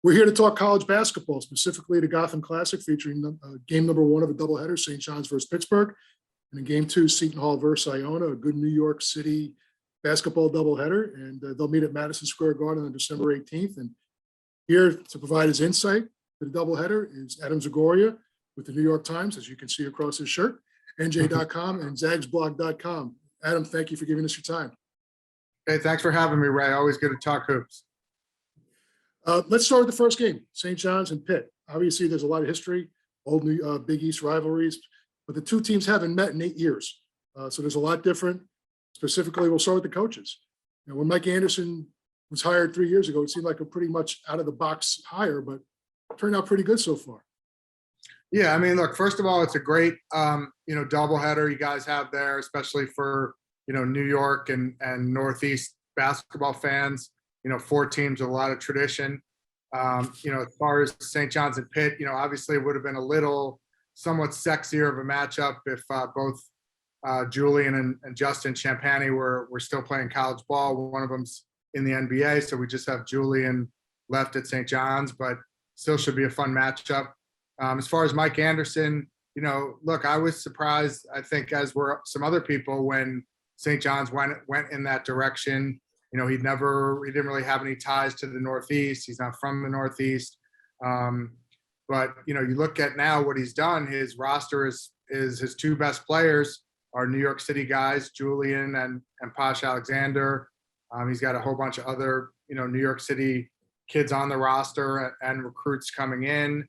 We're here to talk college basketball, specifically the Gotham Classic, featuring game number one of a doubleheader, St. John's versus Pittsburgh, and in game two, Seton Hall versus Iona, a good New York City basketball doubleheader. And they'll meet at Madison Square Garden on December 18th. And here to provide his insight to the doubleheader is Adam Zagoria with the New York Times, as you can see across his shirt, NJ.com and zagsblog.com. Adam, thank you for giving us your time. Hey, thanks for having me, Ray. Always good to talk hoops. Let's start with the first game, St. John's and Pitt. Obviously, there's a lot of history, old Big East rivalries, but the two teams haven't met in 8 years. So there's a lot different. Specifically, we'll start with the coaches. When Mike Anderson was hired 3 years ago, it seemed like a pretty much out-of-the-box hire, but it turned out pretty good so far. Yeah, I mean, look, first of all, it's a great, doubleheader you guys have there, especially for, New York and Northeast basketball fans. 4 teams with a lot of tradition. As far as St. John's and Pitt, obviously it would have been a little somewhat sexier of a matchup if both Julian and Justin Champagny were still playing college ball. One of them's in the NBA, so we just have Julian left at St. John's, but still should be a fun matchup. As far as Mike Anderson, look, I was surprised, I think, as were some other people, when St. John's went in that direction. He didn't really have any ties to the Northeast. He's not from the Northeast. But, you look at now what he's done, his roster is his 2 best players are New York City guys, Julian and Posh Alexander. He's got a whole bunch of other, New York City kids on the roster and recruits coming in.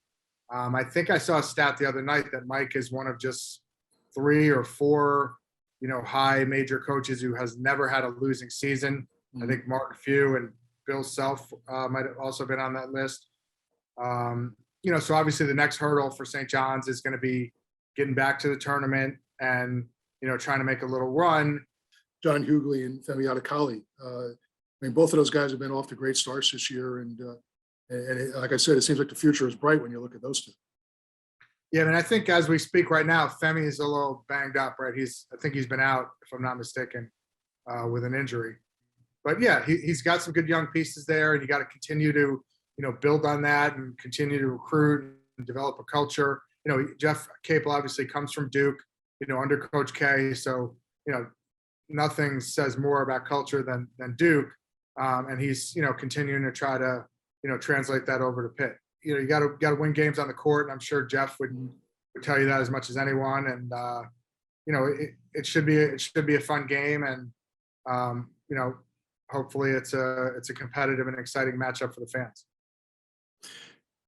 I think I saw a stat the other night that Mike is one of just 3 or 4, high major coaches who has never had a losing season. I think Mark Few and Bill Self might have also been on that list. So obviously the next hurdle for St. John's is going to be getting back to the tournament and, trying to make a little run. John Hughley and Femi Adekali. Both of those guys have been off to great starts this year. And like I said, it seems like the future is bright when you look at those two. Yeah, I think as we speak right now, Femi is a little banged up, right? I think he's been out, if I'm not mistaken, with an injury. But yeah, he's got some good young pieces there, and you got to continue to, build on that and continue to recruit and develop a culture. Jeff Capel obviously comes from Duke, under Coach K. So, nothing says more about culture than Duke. And he's, continuing to try to, translate that over to Pitt. You got to win games on the court, and I'm sure Jeff would tell you that as much as anyone. And it should be a fun game, and hopefully it's a competitive and exciting matchup for the fans.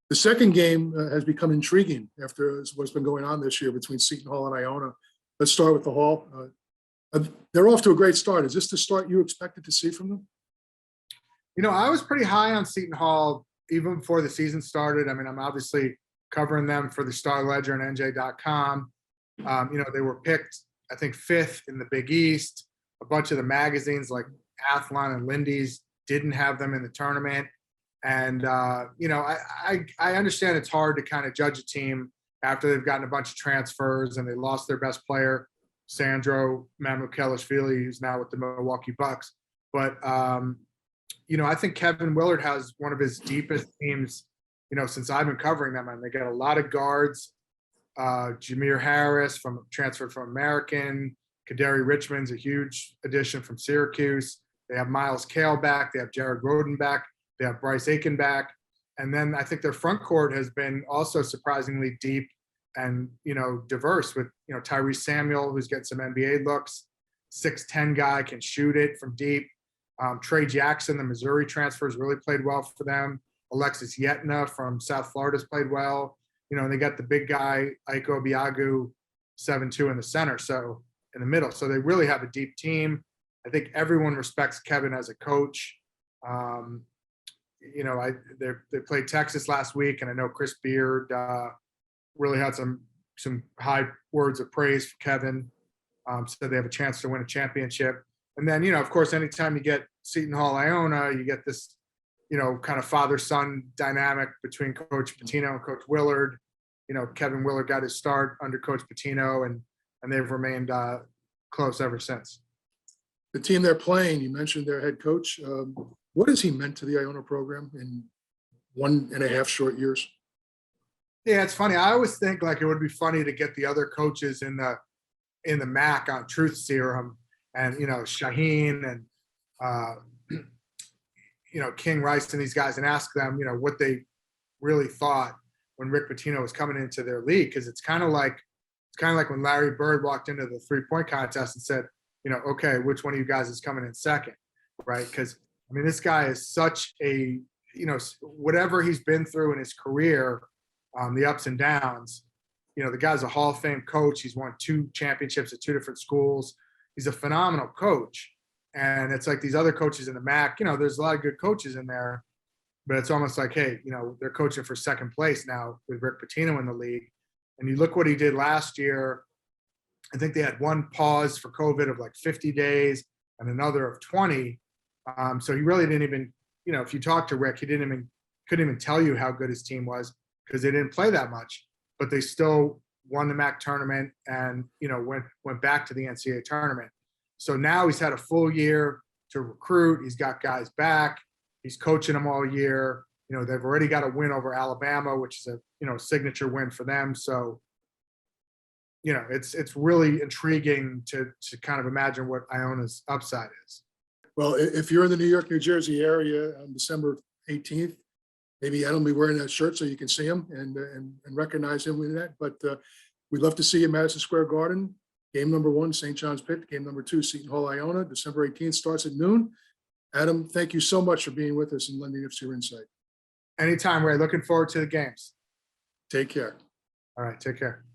The second game has become intriguing after what's been going on this year between Seton Hall and Iona. Let's start with the Hall. They're off to a great start. Is this the start you expected to see from them? I was pretty high on Seton Hall even before the season started. I'm obviously covering them for the Star Ledger and NJ.com. They were picked, I think, 5th in the Big East. A bunch of the magazines like Athlon and Lindy's didn't have them in the tournament. And, I understand it's hard to kind of judge a team after they've gotten a bunch of transfers and they lost their best player, Sandro Mamukelashvili, who's now with the Milwaukee Bucks. But, I think Kevin Willard has one of his deepest teams, since I've been covering them. And they got a lot of guards. Jameer Harris transferred from American. Kaderi Richmond's a huge addition from Syracuse. They have Miles Cale back. They have Jared Roden back. They have Bryce Aiken back. And then I think their front court has been also surprisingly deep and, diverse with, Tyrese Samuel, who's getting some NBA looks. 6'10" guy, can shoot it from deep. Trey Jackson, the Missouri transfers, really played well for them. Alexis Yetna from South Florida's played well. And they got the big guy, Ike Obiagu, 7'2" in the center, so in the middle. So they really have a deep team. I think everyone respects Kevin as a coach. They played Texas last week, and I know Chris Beard really had some high words of praise for Kevin. So they have a chance to win a championship. And then, of course, anytime you get Seton Hall, Iona, you get this, kind of father-son dynamic between Coach Pitino and Coach Willard. Kevin Willard got his start under Coach Pitino, and they've remained close ever since. The team they're playing, you mentioned their head coach. What has he meant to the Iona program, and 1.5 short years. Yeah, it's funny. I always think like it would be funny to get the other coaches in the MAC on Truth Serum, and Shaheen and King Rice and these guys, and ask them what they really thought when Rick Pitino was coming into their league, because it's kind of like when Larry Bird walked into the 3-point contest and said, okay, which one of you guys is coming in second, right? Because I mean, this guy is such a whatever he's been through in his career, the ups and downs. The guy's a Hall of Fame coach. He's won 2 championships at 2 different schools. He's a phenomenal coach. And it's like these other coaches in the MAC, there's a lot of good coaches in there, but it's almost like, hey, they're coaching for second place now with Rick Pitino in the league. And you look what he did last year. I think they had one pause for COVID of like 50 days and another of 20. So he really didn't even, if you talk to Rick, couldn't even tell you how good his team was, because they didn't play that much, but they still won the MAC tournament and, went back to the NCAA tournament. So now he's had a full year to recruit. He's got guys back. He's coaching them all year. They've already got a win over Alabama, which is a, signature win for them. So, it's really intriguing to kind of imagine what Iona's upside is. Well, if you're in the New York, New Jersey area on December 18th, maybe Adam will be wearing that shirt so you can see him and recognize him in that. But we'd love to see you at Madison Square Garden. Game number 1, St. John's Pitt. Game number 2, Seton Hall, Iona. December 18th starts at noon. Adam, thank you so much for being with us and lending us your insight. Anytime, Ray. Looking forward to the games. Take care. All right. Take care.